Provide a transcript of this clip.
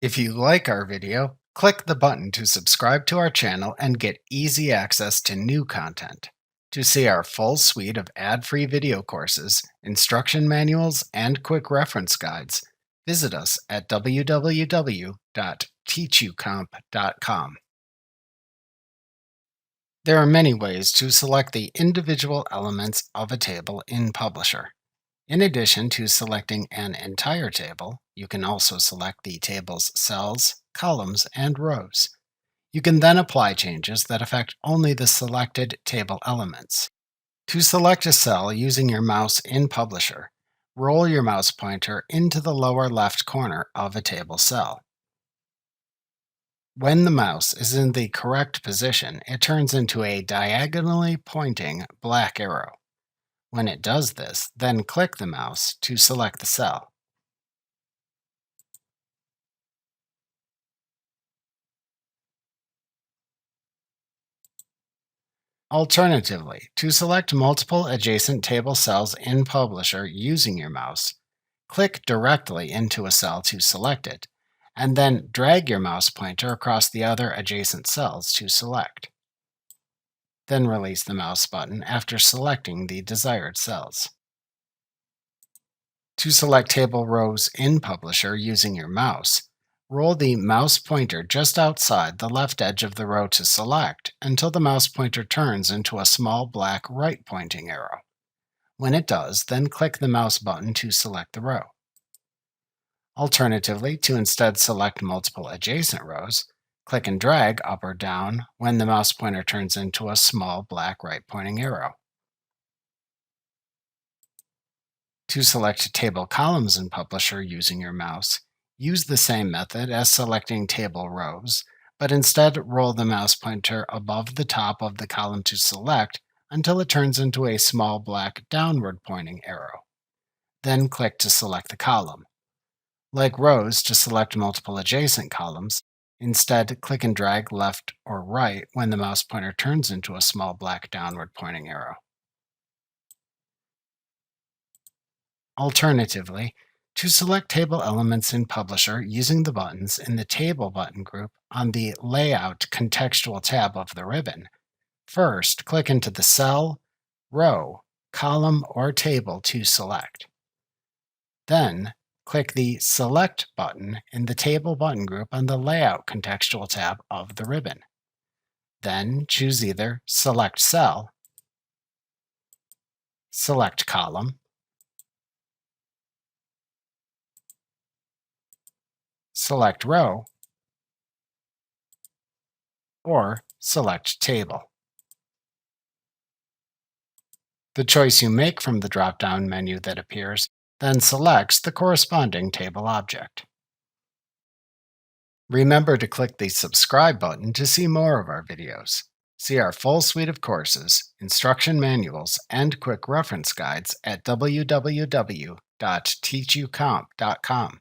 If you like our video, click the button to subscribe to our channel and get easy access to new content. To see our full suite of ad-free video courses, instruction manuals, and quick reference guides, visit us at www.teachucomp.com. There are many ways to select the individual elements of a table in Publisher. In addition to selecting an entire table, you can also select the table's cells, columns, and rows. You can then apply changes that affect only the selected table elements. To select a cell using your mouse in Publisher, roll your mouse pointer into the lower left corner of a table cell. When the mouse is in the correct position, it turns into a diagonally pointing black arrow. When it does this, then click the mouse to select the cell. Alternatively, to select multiple adjacent table cells in Publisher using your mouse, click directly into a cell to select it, and then drag your mouse pointer across the other adjacent cells to select. Then release the mouse button after selecting the desired cells. To select table rows in Publisher using your mouse, roll the mouse pointer just outside the left edge of the row to select until the mouse pointer turns into a small black right pointing arrow. When it does, then click the mouse button to select the row. Alternatively, to instead select multiple adjacent rows, click and drag up or down when the mouse pointer turns into a small black right pointing arrow. To select table columns in Publisher using your mouse, use the same method as selecting table rows, but instead roll the mouse pointer above the top of the column to select until it turns into a small black downward pointing arrow. Then click to select the column. Like rows, to select multiple adjacent columns, instead click and drag left or right when the mouse pointer turns into a small black downward pointing arrow. Alternatively, to select table elements in Publisher using the buttons in the Table button group on the Layout contextual tab of the ribbon, first click into the cell, row, column, or table to select. Then, click the Select button in the Table button group on the Layout contextual tab of the ribbon. Then choose either Select Cell, Select Column, Select Row, or Select Table. The choice you make from the drop-down menu that appears then selects the corresponding table object. Remember to click the subscribe button to see more of our videos. See our full suite of courses, instruction manuals, and quick reference guides at www.teachucomp.com.